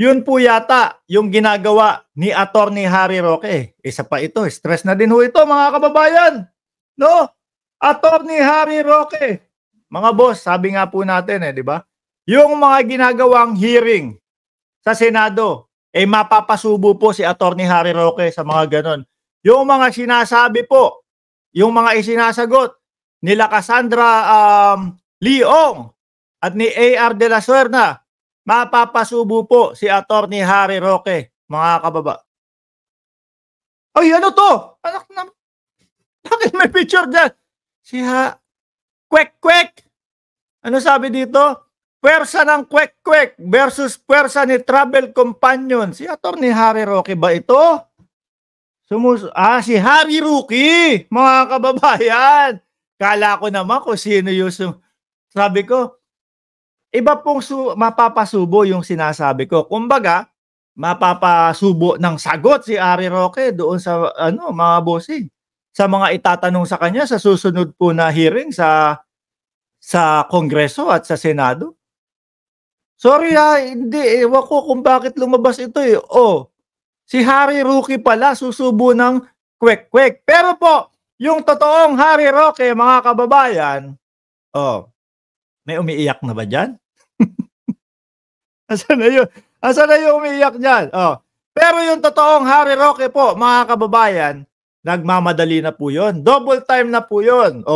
Yun po yata yung ginagawa ni Attorney Harry Roque. Isa pa ito, stress na din ho ito mga kababayan. No? Attorney Harry Roque. Mga boss, sabi nga po natin di ba? Yung mga ginagawang hearing sa Senado, mapapasubo po si Attorney Harry Roque sa mga ganon. Yung mga sinasabi po, yung mga isinasagot nila Cassandra Leong at ni A.R. de la Serna, mapapasubo po si Attorney Harry Roque, mga kababa. Ay, ano to? Anak na, bakit may picture dyan? Kwek-kwek. Ano sabi dito? Pwersa ng kwek-kwek versus pwersa ni travel companion. Si Attorney Harry Roque ba ito? Si Harry Roque, mga kababayan. Kala ko naman kung sino yung sabi ko, iba pong mapapasubo yung sinasabi ko. Kumbaga, mapapasubo ng sagot si Harry Roque doon sa mga bossing. Sa mga itatanong sa kanya sa susunod po na hearing sa Kongreso at sa Senado. Sorry hindi. Ewan ko kung bakit lumabas ito si Harry Roque pala susubo ng kwek-kwek. Pero po, yung totoong Harry Roque, mga kababayan, may umiiyak na ba dyan? Asan na yun? Asan na yung umiiyak dyan? Pero yung totoong Harry Roque po, mga kababayan, nagmamadali na po yun. Double time na po yun.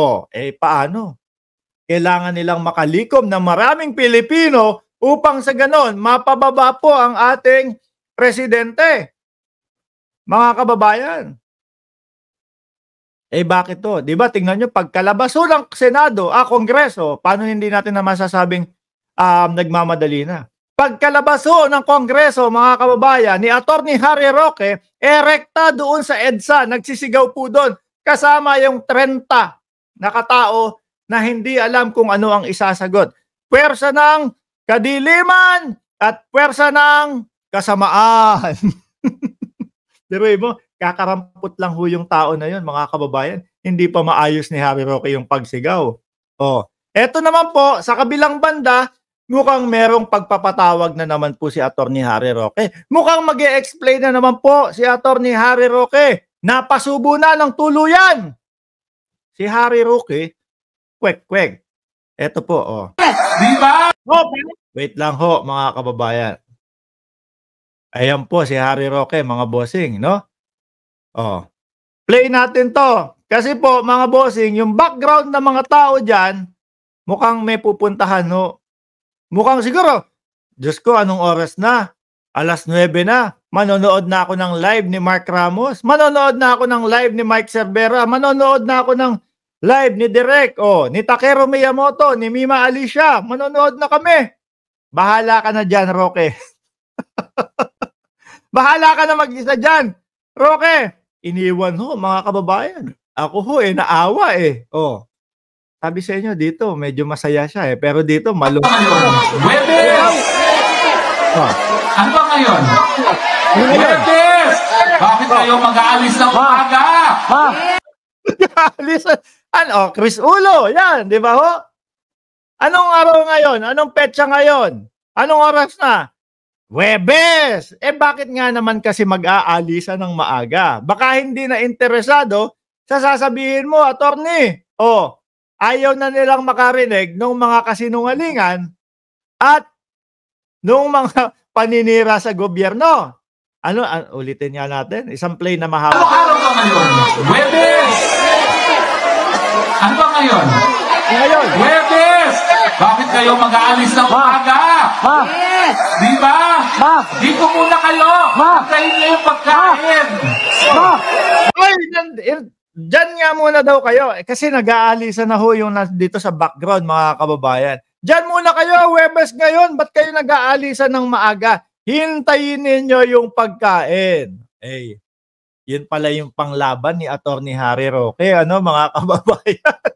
Paano? Kailangan nilang makalikom ng maraming Pilipino upang sa ganon, mapababa po ang ating presidente. Mga kababayan. Bakit to? Di ba, tingnan nyo, pagkalabas ng Senado, Kongreso, paano hindi natin na masasabing nagmamadali na? Pagkalabas ng Kongreso, mga kababayan, ni Attorney Harry Roque, rekta doon sa EDSA, nagsisigaw po doon, kasama yung 30 na katao na hindi alam kung ano ang isasagot. Pwersa ng kadiliman at pwersa ng kasamaan. Diba mo, kakarampot lang ho yung tao na yun, mga kababayan. Hindi pa maayos ni Harry Roque yung pagsigaw. Eto naman po, sa kabilang banda, mukhang merong pagpapatawag na naman po si Attorney Harry Roque. Mukhang mag-e-explain na naman po si Attorney Harry Roque. Napasubo na ng tuluyan. Si Harry Roque, kwek-kwek. Eto po, Diba? Wait lang ho, mga kababayan. Ayan po si Harry Roque, mga bossing, no? Play natin to. Kasi po, mga bossing, yung background ng mga tao dyan, mukhang may pupuntahan, no? Mukhang siguro, Diyos ko, anong oras na? 9:00 na. Manonood na ako ng live ni Mark Ramos. Manonood na ako ng live ni Mike Cervera. Manonood na ako ng live ni Direk, ni Takeru Miyamoto, ni Mima Alicia. Manonood na kami. Bahala ka na dyan, Roque. Bahala ka na mag-isa dyan, Roque. Iniwan ho, mga kababayan. Ako ho, naawa Sabi sa inyo, dito, medyo masaya siya Pero dito, malungkot. Ano ba ngayon? Webes! Bakit kayo mag-aalis ng umaga? Mag-aalis? Chris Ulo. Yan, di ba ho? Anong araw ngayon? Anong petsa ngayon? Anong oras na? Webes! Bakit nga naman kasi mag-aalisa ng maaga? Baka hindi na interesado sa sasabihin mo, attorney. Ayaw na nilang makarinig ng mga kasinungalingan at ng mga paninira sa gobyerno. Ulitin nga natin. Isang play na mahaba. Anong araw ba ngayon? Webes! Ano ba ngayon? Webes! Bakit kayo mag-aalis ng umaga? Yes! Di ba? Dito muna kayo! Kain na yung pagkain! Diyan nga muna daw kayo. Kasi nag-aalisa na ho yung dito sa background, mga kababayan. Diyan muna kayo, Webes ngayon. Ba't kayo nag-aalisa ng maaga? Hintayin ninyo yung pagkain. Yun pala yung panglaban ni Attorney Harry Roque, mga kababayan.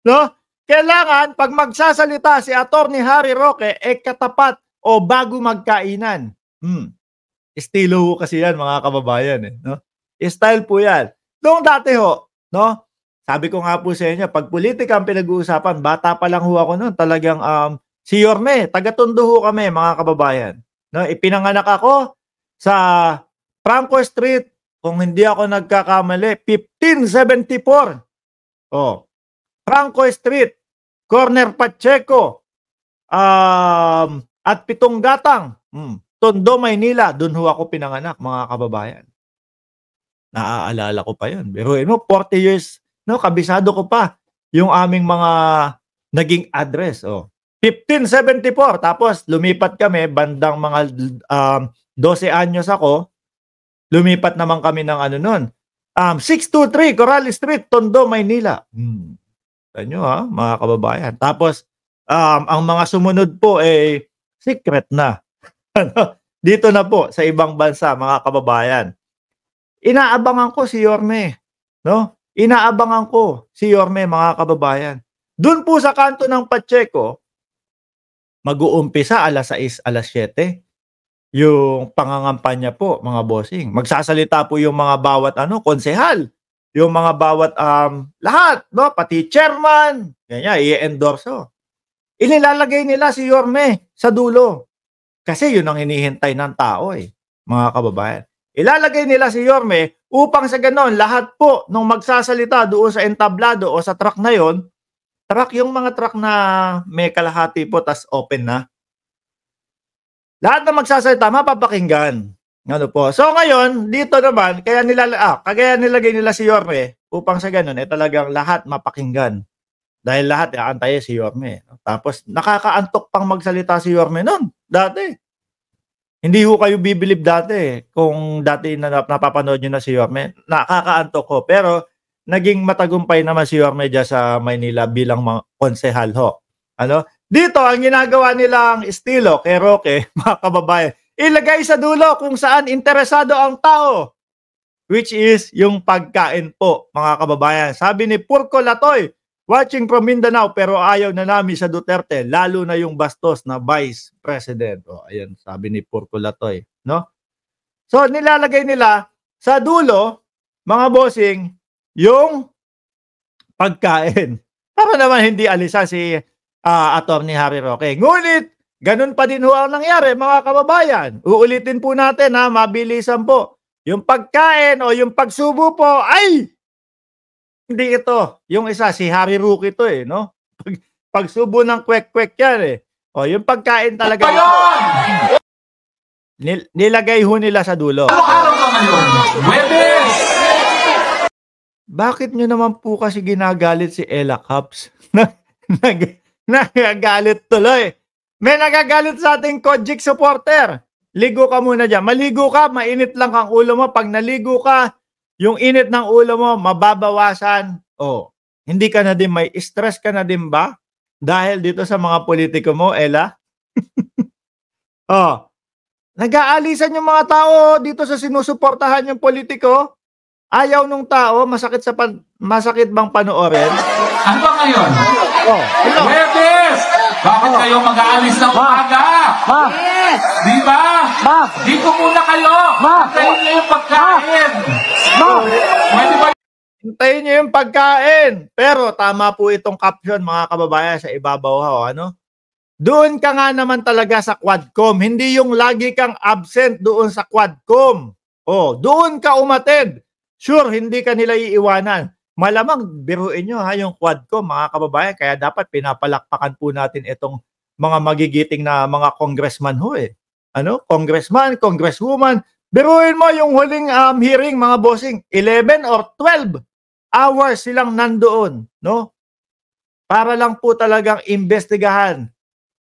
No? Kailangan, pag magsasalita si Attorney Harry Roque, katapat o bago magkainan. Estilo kasi yan, mga kababayan. No? Style po yan. Noong dati ho, no? Sabi ko nga po sa inyo, pag politika ang pinag-uusapan, bata pa lang ho ako noon, talagang Si Yorme, taga-Tondo ho kami, mga kababayan. No, ipinanganak ako sa Franco Street, kung hindi ako nagkakamali, 1574. Oh, Franco Street, Corner Pacheco, at Pitong Gatang, Tondo, Maynila. Doon ho ako pinanganak, mga kababayan. Naaalala ko pa yun. Pero 40 years, no, kabisado ko pa yung aming mga naging address. 1574. Tapos lumipat kami, bandang mga 12 anyos ako, lumipat naman kami ng ano nun. 623 Coral Street, Tondo, Maynila. Tanyo ha, mga kababayan. Tapos, ang mga sumunod po secret na. Dito na po sa ibang bansa, mga kababayan. Inaabangan ko si Yorme, no? Inaabangan ko si Yorme, mga kababayan. Doon po sa kanto ng Pacheco, mag-uumpisa alas 6, alas 7. Yung pangangampanya po, mga bossing. Magsasalita po yung mga bawat konsehal. Yung mga bawat lahat, no? Pati chairman, ganyan, i-endorso. Inilalagay nila si Yorme sa dulo. Kasi yun ang hinihintay ng tao, mga kababayan. Ilalagay nila si Yorme upang sa ganon, lahat po nung magsasalita doon sa entablado o sa truck na yon, yung mga truck na may kalahati po tas open na, lahat na magsasalita mapapakinggan. Ano po. So ngayon, dito naman, kaya nilagay nila si Yorme upang sa ganon, talagang lahat mapakinggan. Dahil lahat aantayin si Yorme. Tapos nakakaantok pang magsalita si Yorme noon, dati. Hindi ho kayo bibilib dati kung dati na napapanood nyo na si Yorme. Nakakaantok ko. Pero naging matagumpay naman si Yorme dyan sa Maynila bilang mga konsehal ho. Dito, ang ginagawa nilang estilo kay Roque, mga kababayan, ilagay sa dulo kung saan interesado ang tao. Which is yung pagkain po, mga kababayan. Sabi ni Purko Latoy, watching from Mindanao, pero ayaw na namin sa Duterte, lalo na yung bastos na Vice President. Ayan, sabi ni Purko Latoy, no? So, nilalagay nila sa dulo, mga bossing, yung pagkain. Para naman hindi alisan si Attorney Harry Roque. Ngunit, ganun pa din ho ang nangyari, mga kababayan. Uulitin po natin, mabilisan po. Yung pagkain o yung pagsubo po, ay hindi ito. Yung isa, si Harry Roque ito no? Pagsubo ng kwek-kwek yan yung pagkain talaga. Nilagay ho nila sa dulo. Ano araw ba ngayon? Webes! Bakit nyo naman po kasi ginagalit si Ella Caps? Nagagalit tuloy. May nagagalit sa ating Kojik supporter. Ligo ka muna dyan. Maligo ka, mainit lang ang ulo mo. Pag naligo ka, yung init ng ulo mo, mababawasan. Hindi ka na din, may stress ka na din ba? Dahil dito sa mga politiko mo, Ella? Nag-aalisan yung mga tao dito sa sinusuportahan yung politiko. Ayaw nung tao, masakit bang panoorin? Ano ba ngayon? Webes! Bakit kayo mag-aalis ng umaga? Yes! Di ba? Dito muna kayo! Hintayin niyo yung pagkain! Pwede ba? Hintayin niyo yung pagkain! Pero tama po itong caption, mga kababayan, sa ibabaw Doon ka nga naman talaga sa Quadcom. Hindi yung lagi kang absent doon sa Quadcom. Doon ka umatid. Sure, hindi ka nila iiwanan. Malamang biruin nyo yung Quadcom, mga kababayan. Kaya dapat pinapalakpakan po natin itong mga magigiting na mga congressman Congressman, congresswoman. Biruin mo yung huling hearing, mga bossing. 11 or 12 hours silang nandoon. Para lang po talagang investigahan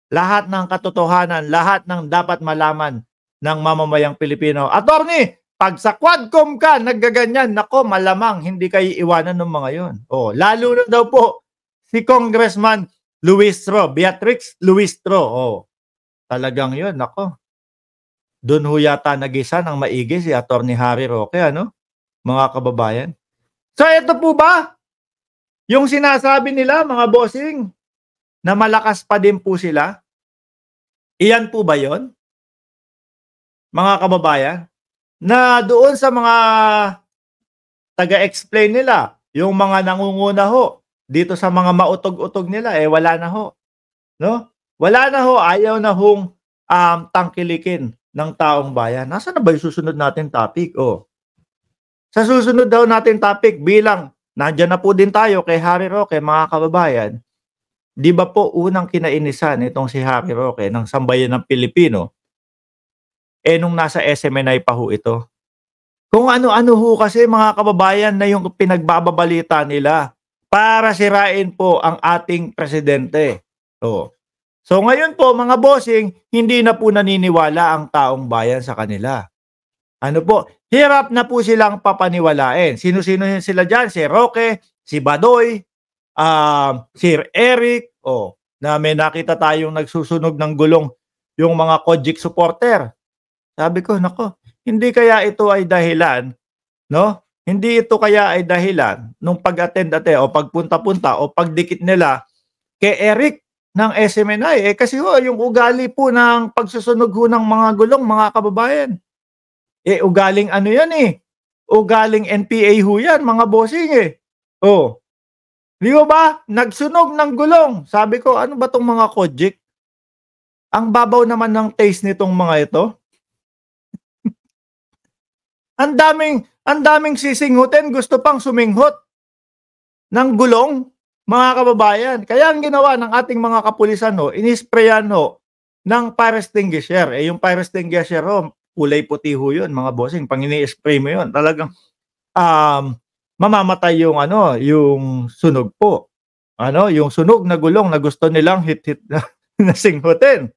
lahat ng katotohanan, lahat ng dapat malaman ng mamamayang Pilipino. Attorney, pag sa Quadcom ka, naggaganyan, nako, malamang hindi kayo iwanan ng mga yon. Lalo na daw po si Congressman Luistro, Beatrix Luistro. Talagang yun, nako. Doon ho yata nag-isa ng maigi si Attorney Harry Roque, mga kababayan. So, ito po ba yung sinasabi nila, mga bossing, na malakas pa din po sila? Iyan po ba yon, mga kababayan? Na doon sa mga taga-explain nila, yung mga nangunguna ho, dito sa mga mautog-utog nila, wala na ho. Wala na ho, ayaw na hong tangkilikin ng taong bayan. Nasaan na ba yung susunod natin topic? Oh. Sa susunod daw natin topic bilang nandiyan na po din tayo kay Harry Roque, mga kababayan. Di ba po unang kinainisan itong si Harry Roque ng sambayan ng Pilipino? Nung nasa SMNI pa ho ito. Kung ano-ano ho kasi mga kababayan na yung pinagbababalita nila para sirain po ang ating presidente. Oh. So ngayon po mga bossing, hindi na po naniniwala ang taong bayan sa kanila. Ano po, hirap na po silang papaniwalain. Sino-sino sila dyan? Si Roque, si Badoy, Sir Eric, na may nakita tayong nagsusunog ng gulong yung mga Kojik supporter. Sabi ko, nako, hindi kaya ito ay dahilan, no? Hindi ito kaya ay dahilan nung pag-attend o pagpunta-punta o pagdikit nila kay Eric ng SMNI. Kasi yung ugali po ng pagsusunog ho ng mga gulong, mga kababayan. Ugaling ano yan ugaling NPA ho yan, mga bossing Di ba? Nagsunog ng gulong. Sabi ko, ano ba tong mga Kojik? Ang babaw naman ng taste nitong mga ito. Ang daming sisingutin, gusto pang suminghot ng gulong, mga kababayan. Kaya ang ginawa ng ating mga kapulisan inisprayan ng fire extinguisher. Yung fire extinguisher kulay puti ho yun, mga bossing. Pag ini-spray mo yun, talagang mamamatay yung yung sunog po. Yung sunog na gulong na gusto nilang hit na singhutin.